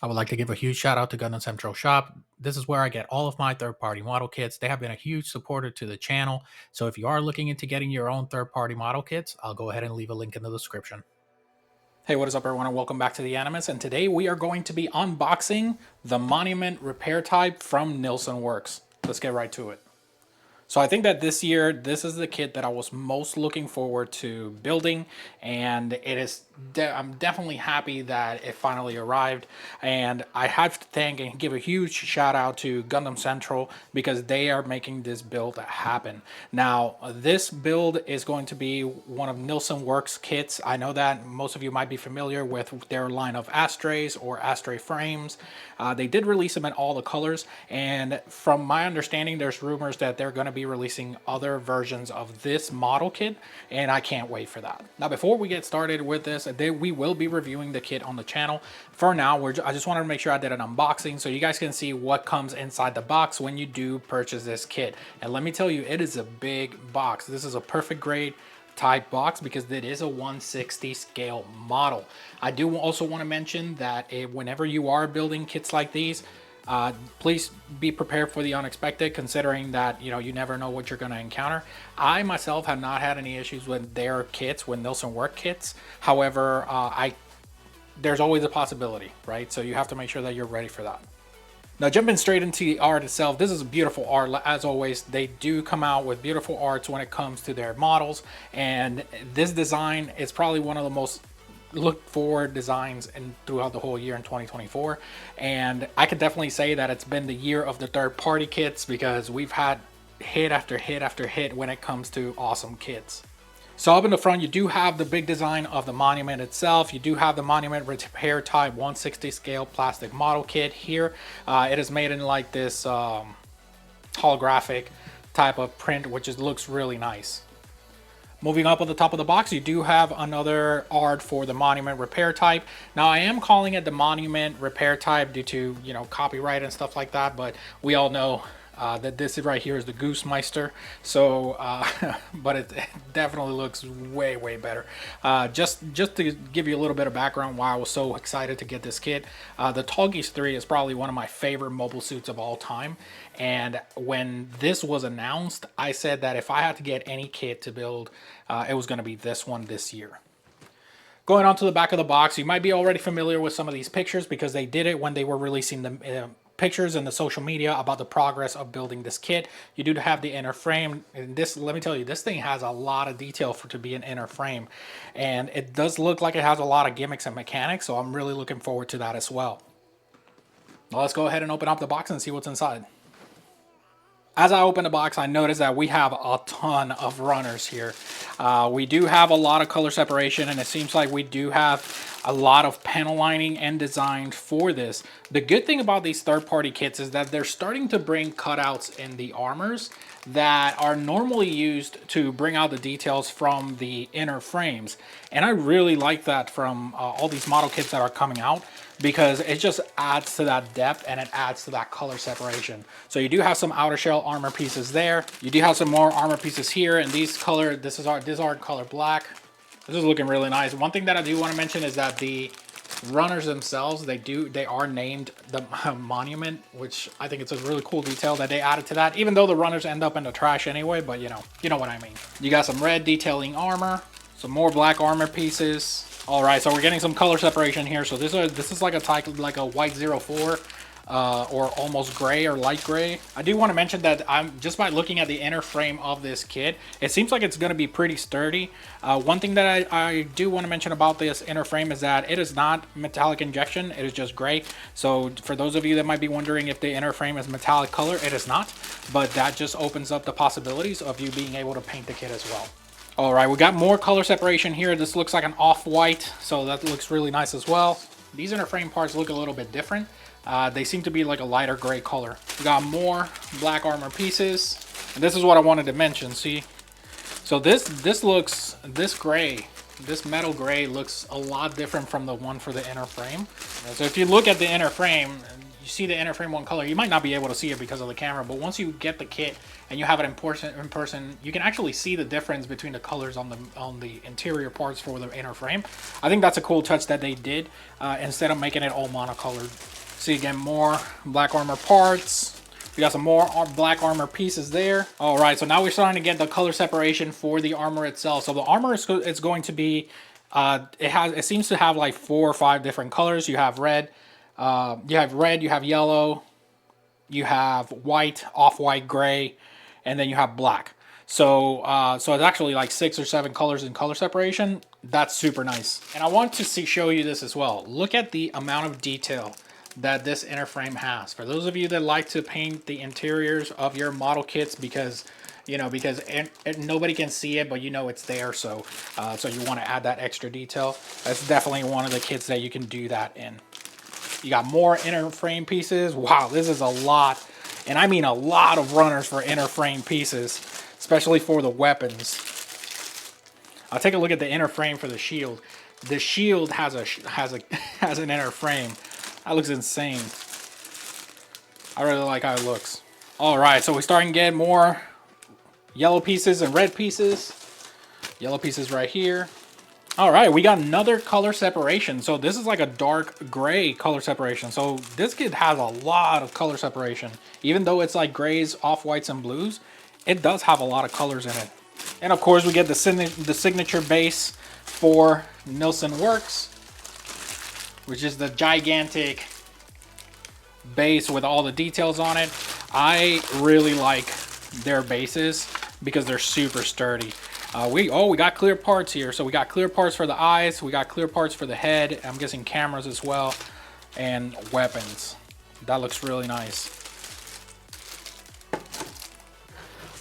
I would like to give a huge shout out to Gundam Central Shop. This is where I get all of my third party model kits. They have been a huge supporter to the channel. So if you are looking into getting your own third party model kits, I'll go ahead and leave a link in the description. Hey, what is up, everyone, and welcome back to the Animus. And today we are going to be unboxing the Monument Repair Type from Nilson Works. Let's get right to it. So I think that this year, this is the kit that I was most looking forward to building, and it is. I'm definitely happy that it finally arrived, and I have to thank and give a huge shout out to Gundam Central because they are making this build happen. Now, this build is going to be one of Nilson Works kits. I know that most of you might be familiar with their line of Astrays or Astray frames. They did release them in all the colors, and from my understanding, there's rumors that they're going to be releasing other versions of this model kit, and I can't wait for that. Now, before we get started with this, we will be reviewing the kit on the channel. For now, I just wanted to make sure I did an unboxing so you guys can see what comes inside the box when you do purchase this kit. And let me tell you, it is a big box. This is a perfect grade type box because it is a 1/60 scale model. I do also want to mention that whenever you are building kits like these, please be prepared for the unexpected, considering that you never know what you're going to encounter. I myself have not had any issues with their kits, with Nilson Work kits. However, there's always a possibility, right? So you have to make sure that you're ready for that. Now, jumping straight into the art itself, this is a beautiful art. As always, they do come out with beautiful arts when it comes to their models, and this design is probably one of the most look forward designs throughout the whole year in 2024. And I could definitely say that it's been the year of the third party kits because we've had hit after hit after hit when it comes to awesome kits. So up in the front, you do have the big design of the monument itself. You do have the Monument Repair Type 1/60 scale plastic model kit here. It is made in like this holographic type of print, which looks really nice. Moving up on the top of the box, you do have another art for the Monument Repair Type. Now, I am calling it the Monument Repair Type due to, copyright and stuff like that, but we all know that this right here is the Goosmeister. So, but it definitely looks way, way better. Just to give you a little bit of background why I was so excited to get this kit, the Tallgeese 3 is probably one of my favorite mobile suits of all time. And when this was announced, I said that if I had to get any kit to build, it was going to be this one this year. Going on to the back of the box, you might be already familiar with some of these pictures because they did it when they were releasing the pictures in the social media about the progress of building this kit. You do have the inner frame, and this, let me tell you, this thing has a lot of detail to be an inner frame, and it does look like it has a lot of gimmicks and mechanics, so I'm really looking forward to that as well. Now let's go ahead and open up the box and see what's inside. As I open the box, I noticed that we have a ton of runners here. We do have a lot of color separation, and it seems like we do have a lot of panel lining and design for this. The good thing about these third-party kits is that they're starting to bring cutouts in the armors that are normally used to bring out the details from the inner frames. And I really like that from all these model kits that are coming out, because it just adds to that depth and it adds to that color separation. So you do have some outer shell armor pieces there. You do have some more armor pieces here, and these color, this are color black. This is looking really nice. One thing that I do want to mention is that the runners themselves, they are named the Monument, which I think it's a really cool detail that they added to that, even though the runners end up in the trash anyway, but you know what I mean. You got some red detailing armor, some more black armor pieces. All right, so we're getting some color separation here. So this is like a type, like a white 04 or almost gray or light gray. I do want to mention that just by looking at the inner frame of this kit, it seems like it's going to be pretty sturdy. One thing that I do want to mention about this inner frame is that it is not metallic injection. It is just gray. So for those of you that might be wondering if the inner frame is metallic color, it is not. But that just opens up the possibilities of you being able to paint the kit as well. All right, we got more color separation here. This looks like an off-white, so that looks really nice as well. These inner frame parts look a little bit different. They seem to be like a lighter gray color. We got more black armor pieces, and this is what I wanted to mention. See, so this gray, this metal gray looks a lot different from the one for the inner frame. So if you look at the inner frame, you see the inner frame one color. You might not be able to see it because of the camera, but once you get the kit and you have it in person, you can actually see the difference between the colors on the interior parts for the inner frame. I think that's a cool touch that they did instead of making it all monocolored. See again, more black armor parts. We got some more black armor pieces there. All right, so now we're starting to get the color separation for the armor itself. So the armor is going to be, it seems to have like 4 or 5 different colors. You have red, you have yellow, you have white, off-white, gray, and then you have black. So so it's actually like 6 or 7 colors in color separation. That's super nice. And I want to show you this as well. Look at the amount of detail that this inner frame has. For those of you that like to paint the interiors of your model kits, because nobody can see it, but you know it's there, so so you want to add that extra detail. That's definitely one of the kits that you can do that in. You got more inner frame pieces. Wow, this is a lot, and I mean a lot of runners for inner frame pieces, especially for the weapons. I'll take a look at the inner frame for the shield. The shield has an inner frame. That looks insane. I really like how it looks. All right, so we're starting to get more yellow pieces and red pieces. Yellow pieces right here. All right, we got another color separation. So this is like a dark gray color separation. So this kit has a lot of color separation. Even though it's like grays, off-whites, and blues, it does have a lot of colors in it. And of course, we get the signature base for Nilson Works, which is the gigantic base with all the details on it. I really like their bases because they're super sturdy. We got clear parts here. So we got clear parts for the eyes, we got clear parts for the head, I'm guessing cameras as well, and weapons. That looks really nice.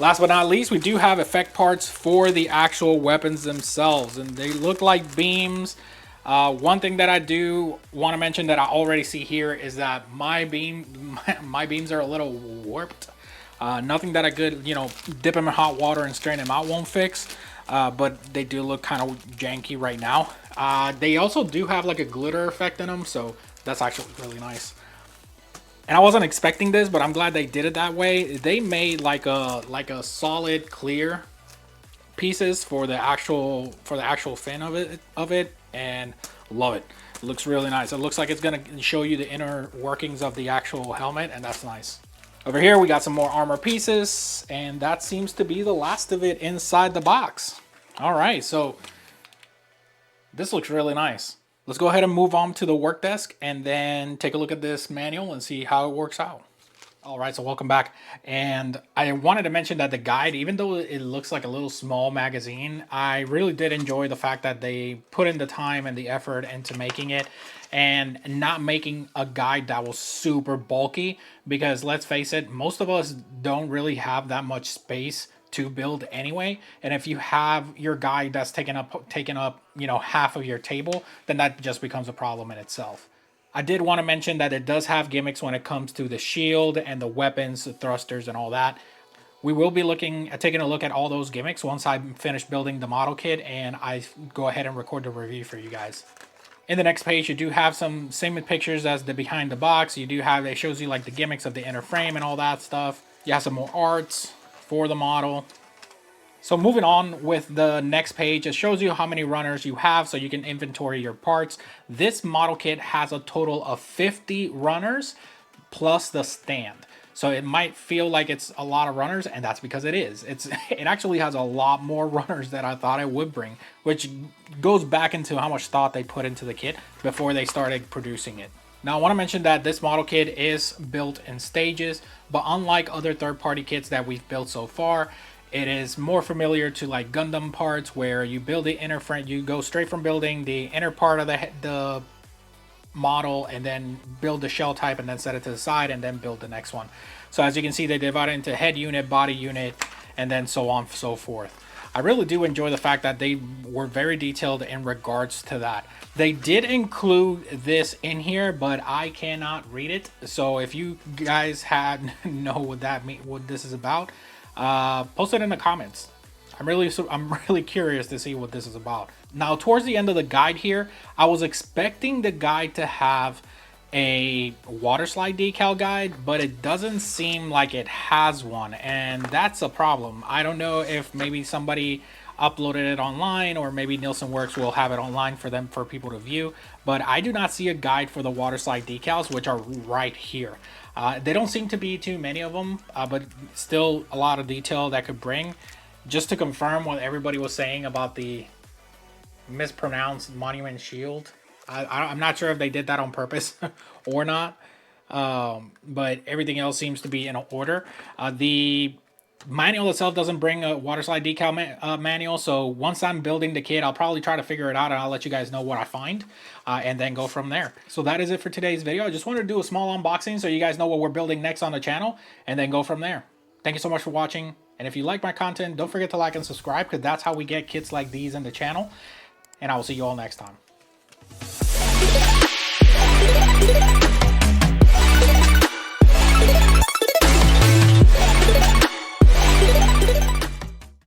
Last but not least, we do have effect parts for the actual weapons themselves, and they look like beams. One thing that I do want to mention that I already see here is that my beams are a little warped. Nothing that I could, dip them in hot water and strain them out won't fix, but they do look kind of janky right now. They also do have like a glitter effect in them, so that's actually really nice. And I wasn't expecting this, but I'm glad they did it that way. They made like a solid clear pieces for the actual fin of it, and love it. It looks really nice. It looks like it's gonna show you the inner workings of the actual helmet, and that's nice. Over here we got some more armor pieces, and that seems to be the last of it inside the box. All right, so this looks really nice. Let's go ahead and move on to the work desk and then take a look at this manual and see how it works out. All right, so welcome back. And I wanted to mention that the guide, even though it looks like a little small magazine, I really did enjoy the fact that they put in the time and the effort into making it and not making a guide that was super bulky, because let's face it, most of us don't really have that much space to build anyway. And if you have your guide that's taking up, half of your table, then that just becomes a problem in itself. I did want to mention that it does have gimmicks when it comes to the shield and the weapons, the thrusters, and all that. We will be taking a look at all those gimmicks once I finish building the model kit and I go ahead and record the review for you guys. In the next page, you do have some same pictures as the behind the box. It shows you like the gimmicks of the inner frame and all that stuff. You have some more arts for the model. So moving on with the next page, it shows you how many runners you have so you can inventory your parts. This model kit has a total of 50 runners plus the stand. So it might feel like it's a lot of runners, and that's because it is. It actually has a lot more runners than I thought it would bring, which goes back into how much thought they put into the kit before they started producing it. Now I want to mention that this model kit is built in stages, but unlike other third-party kits that we've built so far, it is more familiar to like Gundam parts, where you build the inner frame, you go straight from building the inner part of the model and then build the shell type and then set it to the side and then build the next one. So as you can see, they divide it into head unit, body unit, and then so on and so forth. I really do enjoy the fact that they were very detailed in regards to that. They did include this in here, but I cannot read it. So if you guys know what this is about, post it in the comments. I'm really curious to see what this is about. Now, towards the end of the guide here, I was expecting the guide to have a water slide decal guide, but it doesn't seem like it has one, and that's a problem. I don't know if maybe somebody uploaded it online, or maybe Nilson Works will have it online for people to view, but I do not see a guide for the water slide decals, which are right here. They don't seem to be too many of them, but still a lot of detail that could bring. Just to confirm what everybody was saying about the mispronounced Monument Shield, I'm not sure if they did that on purpose or not, but everything else seems to be in order. The manual itself doesn't bring a water slide decal manual, so once I'm building the kit, I'll probably try to figure it out, and I'll let you guys know what I find, and then go from there. So that is it for today's video. I just wanted to do a small unboxing so you guys know what we're building next on the channel, and then go from there. Thank you so much for watching, and if you like my content, don't forget to like and subscribe, because that's how we get kits like these in the channel, and I will see you all next time.